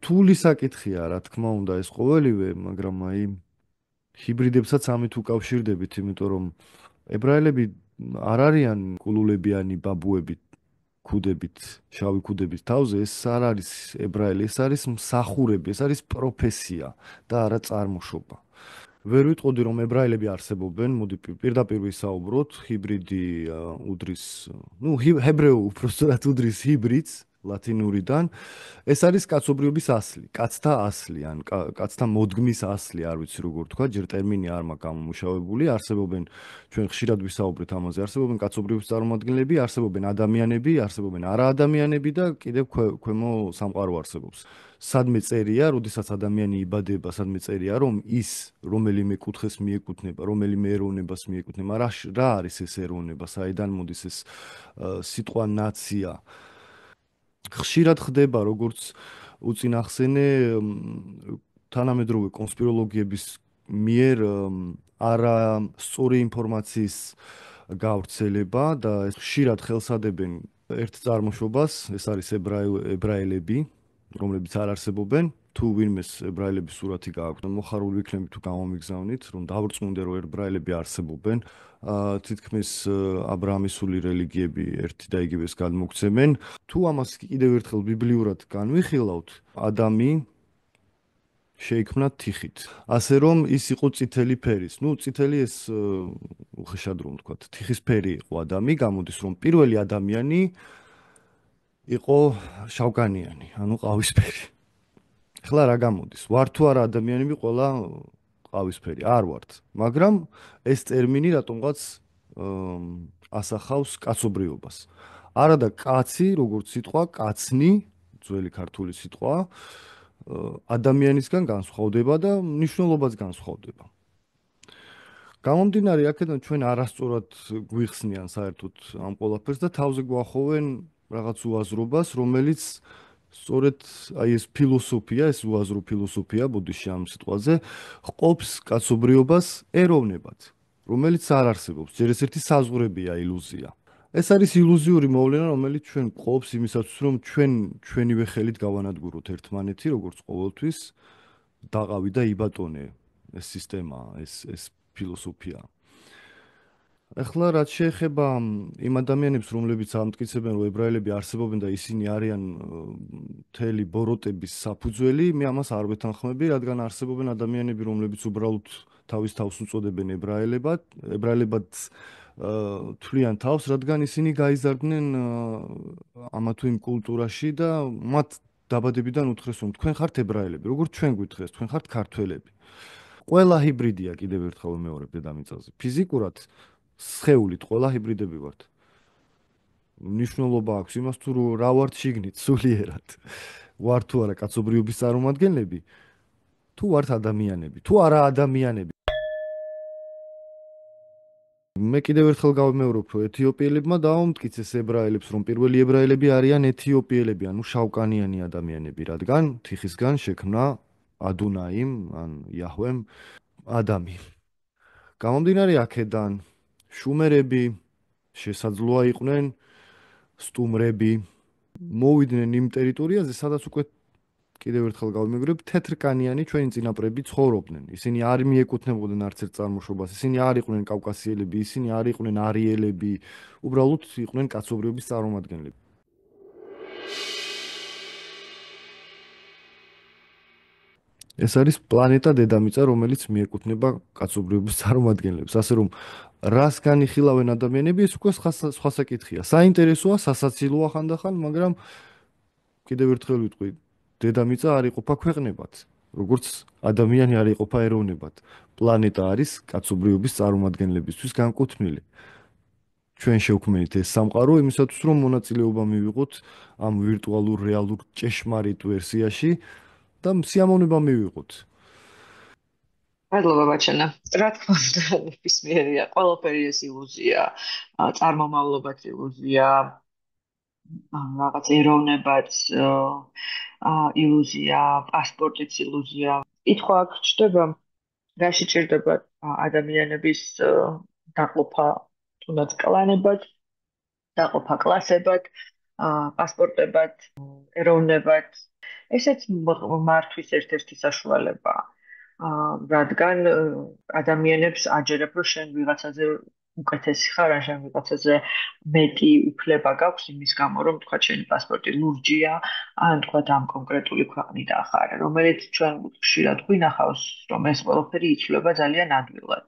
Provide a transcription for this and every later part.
რთული საკითხია, რა თქმა უნდა, ეს ყოველივე, მაგრამ აი ჰიბრიდებსაც ამით უკავშირდებით, იმიტომ რომ ებრაელები არ არიან კულულებიანი ბაბუები ქუდებით, შავი ქუდებით თავზე, ეს არ არის ებრაელი, ეს არის მსახურები, ეს არის პროფესია და არა წარმოშობა. ვერ ვიტყოდი რომ ებრაელები არსებობენ, მოდი პირდაპირ ვისაუბროთ, ჰიბრიდი უდრის, ну, ჰებრეულ უბრალოდ უდრის ჰიბრიდს ლათინურიდან. ეს არის კაცობრიობის ასლი, კაცთა ასლი, ან კაცთა მოდგმის ასლი, არ ვიცი როგორ თქვა, ჯერ ტერმინი არ მაქვს გამომუშავებული, არსებობენ, ჩვენ ხშირად ვისაუბრეთ ამაზე, არსებობენ კაცობრიობის წარმომადგენლები, არსებობენ ადამიანები, არსებობენ არაადამიანები და კიდევ ქვემო სამყარო არსებობს. სადმე წერია, როდესაც ადამიანი იბადება, სადმე წერია, რომ ის რომელიმე კუთხეს მიეკუთვნება, რომელიმე ეროვნებას მიეკუთვნება, რა არის ეს ეროვნება, საიდან მოდის ეს სიტყვა ნაცია? ხშირად ხდება, როგორც უწინახსენე თანამედროვე კონსპიროლოგიების მიერ არა სწორი ინფორმაციის გავრცელება და ხშირად ხელსადებენ ერთ წარმოშობას, ეს არის ებრაელები, რომლებიც არ არსებობენ. თუ ვინმეს ებრაელების სურათი გააქვთ, მოხარული ვიქნები თუ გამომიგზავნით, რომ დავრწმუნდე, რომ ებრაელები არსებობენ, თითქმის აბრაამისული რელიგიები ერთი და იგივეს გადმოგცემენ. თუ ამას კიდევ ერთხელ ბიბლიურად განვიხილავთ, ადამი შეიქმნა თიხით. ასე რომ ის იყო წითელი ფერის. ნუ წითელი ეს უხეშად რომ ვთქვათ, თიხის ფერი იყო ადამი, გამოდის რომ პირველი ადამიანი იყო შავკანიანი, ანუ ყავისფერი. ახლა რა გამოდის? ვარ თუ არა ადამიანები ყველა ყავისფერი? არ ვართ. მაგრამ ეს ტერმინი რატომღაც ასახავს კაცობრიობას. არადა კაცი, როგორც სიტყვა, კაცნი, ძველი ქართული სიტყვა, ადამიანისგან განსხვავდება და მნიშვნელობაც განსხვავდება. გამომდინარე აქედან ჩვენ არასწორად გვიხსნიან საერთოდ ამ ყველაფერს და თავზე გვახოვენ რაღაც უაზრობას, რომელიც სწორედ აი ეს ფილოსოფია, ეს უაზრო ფილოსოფია, ბუდიში ამ სიტყვაზე, ყოფს კაცობრიობას ეროვნებად, რომელიც არ არსებობს. ჯერ ეს ერთი საზღვრებია, ილუზია. ეს არის ილუზიური მოვლენა, რომელიც ჩვენ ყოფს იმისათვის, რომ ჩვენივე ხელით გავანადგუროთ ერთმანეთი, როგორც ყოველთვის დაყავი და იბატონე ეს სისტემა, ეს ფილოსოფია. ახლა რაც შეეხება იმ ადამიანებს, რომლებიც ამტკიცებენ, რომ ებრაელები არსებობენ და ისინი არიან მთელი ბოროტების საფუძველი, მე ამას არ ვეთანხმები, რადგან არსებობენ ადამიანები, რომლებიც უბრალოდ თავის თავს უწოდებენ ებრაელებად თვლიან თავს, რადგან ისინი გაიზარდნენ ამა თუ იმ კულტურაში და მათ დაბადებიდან უთხრეს, რომ თქვენ ხართ ებრაელები, როგორც ჩვენ გვითხრეს, თქვენ ხართ ქართველები. ყველა ჰიბრიდია, კიდევ ერთხელ ვიმეორებ დედამიწაზე. ფიზიკურად სხეულით ყველა ჰიბრიდები ვართ. მნიშვნელობა აქვს იმას თუ რა ვართ შიგნით სულიერად. ვართ თუ არა კაცობრიობის წარმომადგენლები, თუ ვართ ადამიანები, თუ არა ადამიანები. მე კიდევ ერთხელ გავიმეორებ, რომ ეთიოპიელებმა დაამტკიცეს ებრაელებს, რომ პირველი ებრაელები არიან ეთიოპიელები, ანუ შავკანიანი ადამიანები, რადგან თიხისგან შექმნა ადუნაიმ, ან იაჰვემ ადამი. გამომდინარე აქედან შუმერები შესაძლოა იყვნენ სტუმრები, მოვიდნენ იმ ტერიტორიაზე, სადაც უკვე კიდევ ერთხელ გავიმეორებ, თეთრკანიანი ჩვენი წინაპრები ცხოვრობდნენ. ისინი არ მიეკუთვნებოდნენ არც ერთ წარმოშობას, ისინი არ იყვნენ კავკასიელები, ისინი არ იყვნენ არიელები, უბრალოდ იყვნენ კაცობრიობის წარმომადგენლები. ეს არის პლანეტა დედამიწა, რომელიც მიეკუთვნება კაცობრიობის წარმომადგენლებს. ასე რომ რას განიხილავენ ადამიანები, ეს უკვე სხვა საკითხია. საინტერესოა, სასაცილოა ხანდახან, მაგრამ კიდევ ერთხელ ვიტყვი, დედამიწა არ იყოფა ქვეყნებად, როგორც ადამიანი არ იყოფა ეროვნებად. პლანეტა არის კაცობრიობის წარმომადგენლებისთვის განკუთვნილი. ჩვენ შევქმნით ეს სამყარო იმისათვის, რომ მონაწილეობა მივიღოთ ამ ვირტუალურ რეალურ ჭეშმარიტ ვერსიაში და სიამოვნება მივიღოთ. მადლობა ბაჩანა. რა თქმა უნდა, ნებისმიერია. ყველაფერი ეს ილუზია, წარმომავლობაც ილუზია, რაღაც ეროვნებაც ილუზია, პასპორტიც ილუზია. კითხვა აქ ჩდება, რა შეჭირდება ადამიანების დაყოფა თუნდაც კლანებად, დაყოფა კლასებად, პასპორტებად, ეროვნებად. ესეც მართვის ერთ-ერთი საშუალებაა. რადგან ადამიანებს აჯერებ, რომ შენ ვიღაცაზე უკეთესი ხარ, ან შენ ვიღაცაზე მეტი უფლება გაქვს იმის გამო, რომ თქვა შენი პასპორტი ლურჯია, ან თქვა ამ კონკრეტული ქვეყნიდან ხარ, რომელიც ჩვენ ხშირად გვინახავს, რომ ეს ყველაფერი იცვლება ძალიან ადვილად.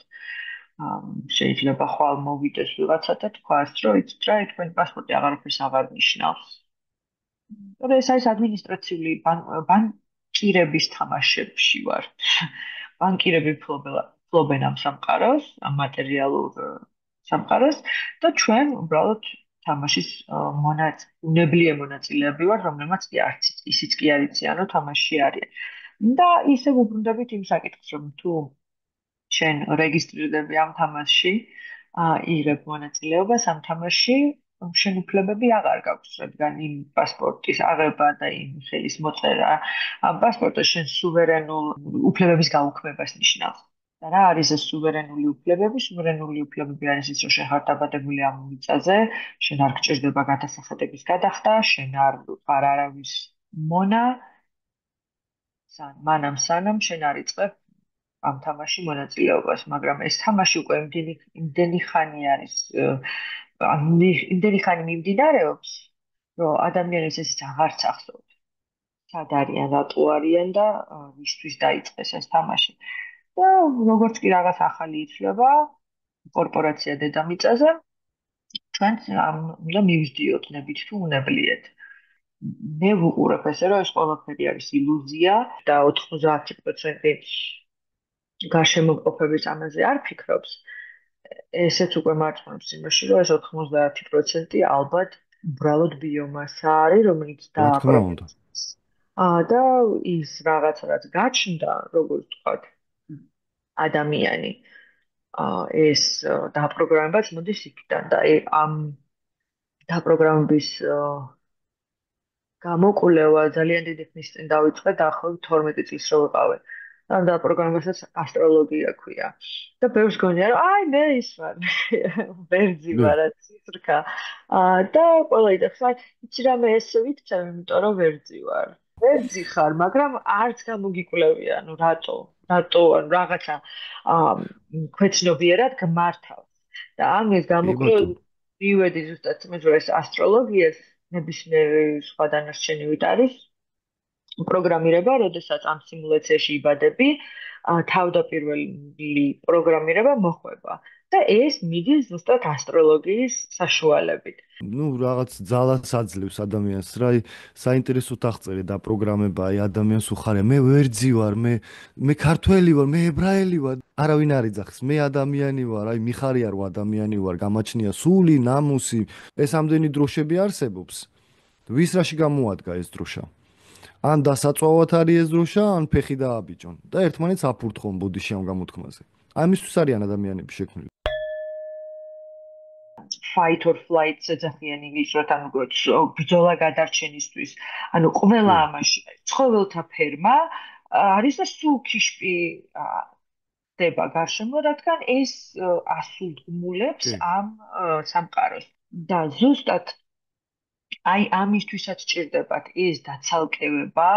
შეიძლება ხვალ მოვიდეს ვიღაცა და თქვას, რომ იცით რა, თქვენი პასპორტი აღარაფერს აღარ ნიშნავს. და ეს არის ადმინისტრაციული ბანკირების თამაშებში ვარ. ბანკირები ფლობენ ამ სამყაროს, ამ მატერიალურ სამყაროს და ჩვენ უბრალოდ თამაშის უნებლიე მონაწილეები ვარ, რომელმაც კი არც ისიც კი არ იციან, რომ თამაში არის. და ისე უბრუნდებით იმ საკითხს, რომ თუ შენ რეგისტრირდები ამ თამაშში, იღებ მონაწილეობას ამ თამაშში, შენ უფლებები აღარ გაქვს, რადგან იმ პასპორტის აღება და იმ ხელის მოწერა ამ პასპორტს შენ სუვერენულ უფლებების გაუქმებას ნიშნავს. და რა არის ეს სუვერენული უფლებები? სუვერენული უფლებები არის ის, რომ შენ ხარ დაბადებული ამ მიწაზე, შენ არ გჭირდება გადასახადების გადახდა, შენ არ ხარ არავის მონა, მანამ სანამ შენ არ იწყებ ამ თამაში მონაწილეობას, მაგრამ ეს თამაში უკვე იმდენი ხანი არის, იმდენი ხანი მიმდინარეობს, რომ ადამიანებს ეს აღარც ახსოვს. სად არიან, რატო არიან და ვისთვის დაიწყეს ეს თამაში. და როგორც კი რაღაც ახალი იცვლება კორპორაცია დედამიწაზე, ჩვენ უნდა მივждიოთ ნებით თუ უნებლიეთ. მე ვუყურებ ესე, რომ ეს ყველაფერი არის ილუზია და 90% გარშემოყოფების ამაზე არ ფიქრობს. ესეც უკვე მარცხნობს იმაში, რომ ეს 90% ალბათ უბრალოდ ბიომასა არის, რომელიც რა თქმა უნდა. დააპროგრამეს. და ის რაღაცა რაც გაჩნდა, როგორც ვთქვათ, ადამიანი, ეს დააპროგრამებაც მოდის იქიდან და ამ დააპროგრამების გამოკვლევა ძალიან დიდი ხნის წინ დავიწყე, დაახლოებით 12 წლის რო ვიყავი. ამ დააპროგრამებასაც ასტროლოგია ქვია. და ბევრს გონია, რომ აი მე ის ვარ, ვერძი ნე, ვარ, ციცრკა. და ყველა იდექს, აი, იცი რა მე ეს ვიცი, იმიტომ რომ ვერძი ვარ. ვერძი ხარ, მაგრამ არც გამოგიკვლევია, ну რატო? რატო ან რაღაცა ქვეცნობიერად გმართავს. და ამის კი გამოკვლევა ბატონო. მივედი ზუსტად იმას, რომ ეს ასტროლოგიას ნებისმიერი სხვა დანარჩენივით არის პროგრამირება, როდესაც ამ სიმულაციაში იბადები, თავდაპირველი პროგრამირება მოხვება და ეს მიდის ზუსტად ასტროლოგიის საშუალებით. ну რაღაც ძალას აძლევს ადამიანს რა საინტერესო აღწერე და პროგრამება აი ადამიანს უხარია მე ვერძი ვარ მე ქართველი ვარ მე ებრაელი ვარ არავინ არ იძახს მე ადამიანი ვარ აი მიხარია რომ ადამიანი ვარ გამაჩნია სული ნამუსი ეს ამდენი დროშები არსებობს ვის რაში გამოადგა ეს დროშა ან დასაწვავად არის ეს დროშა ან ფეხი დააბიჭონ და ერთმანეთს აფურთხონ ბოდიში ამ გამოთქმაზე ამისთვის არიან ადამიანები შექმნილი Fight or flight ეძახიან ინგლისურად, ანუ ბრძოლა გადარჩენისთვის. ანუ ყველა კი ამაში ცხოველთა ფერმა არის და სულ ქიშპი ხდება გარშემო, რადგან ეს ასულთგმულებს კი ამ სამყაროს. და ზუსტად აი ამისთვისაც ჭირდებათ ეს დაცალკევება,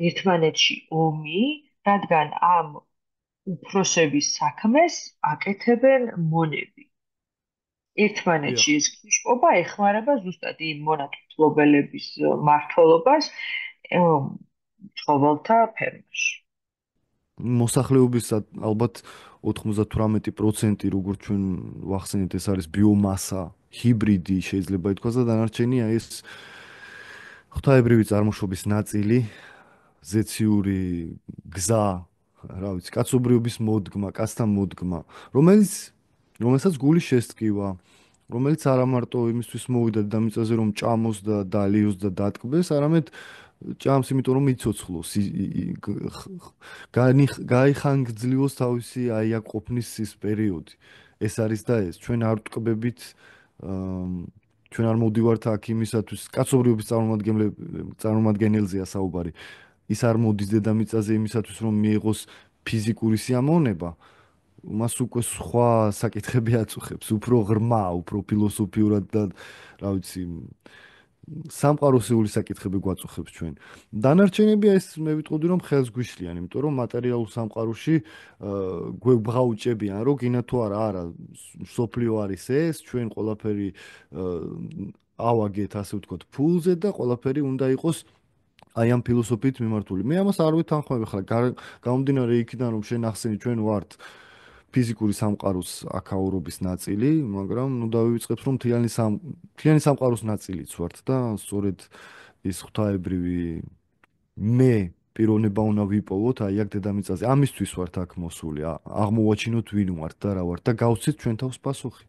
ერთმანეთში ომი, რადგან ამ უფროსების საქმეს აკეთებენ მონები. ერთმანეთში დიახ ეს ქიშპობა ეხმარება ზუსტად იმ მონათმფლობელების მართლობას ცხოველთა ფერმაში. მოსახლეობის ალბათ 98% როგორც ჩვენ ვახსენეთ ეს არის ბიომასა, ჰიბრიდი შეიძლება ითქვას და დანარჩენია ეს ღვთაებრივი წარმოშობის ნაწილი, ზეციური გზა, რა ვიცი, კაცობრიობის მოდგმა, კაცთან მოდგმა, რომელსაც გული შესტკივა, რომელიც არა მარტო იმისთვის მოვიდა დედამიწაზე რომ ჭამოს და დალიოს და დატკბეს, არამედ ჭამს იმიტომ რომ იცოცხლოს გაიხანგრძლივოს თავისი აი აქ ყოფნის ის პერიოდი ეს არის და ეს ჩვენ არ ვტკბებით ჩვენ არ მოვდივართ აქ იმისათვის კაცობრიობის წარმომადგენელზეა საუბარი ის არ მოდის დედამიწაზე იმისათვის რომ მიიღოს ფიზიკური სიამოვნება მას უკვე სხვა საკითხები აწუხებს უფრო ღრმა უფრო ფილოსოფიურად და რა ვიცი სამყაროსეული საკითხები გვაწუხებს ჩვენ. დანარჩენები ეს მე ვიტყოდი რომ ხელს გვიშლიან, იმიტომ რომ მატერიალურ სამყაროში გვებრაუჭებიან, რომ გინა თუ არა, არა, სოფლიო არის ეს, ჩვენ ყველაფერი ავაგეთ, ასე ვთქვათ, ფულზე და ყველაფერი უნდა იყოს აი ამ ფილოსოფიით მიმართული. მე ამას არ ვითანხმები ხლა, გამომდინარე იქიდან რომ შენ ახსენი ჩვენ ვართ ფიზიკური სამყაროს აკაურობის ნაწილი, მაგრამ ნუ დავივიწყებთ რომ მთლიანი სამყაროს ნაწილიც ვართ და სწორედ ის ღვთაებრივი მე პიროვნება უნდა ვიპოვოთ აი აქ დედამიწაზე. ამისთვის ვართ აქ მოსული, აღმოვაჩინოთ ვინ ვართ და რა ვართ და გავცეთ ჩვენ თავს პასუხი.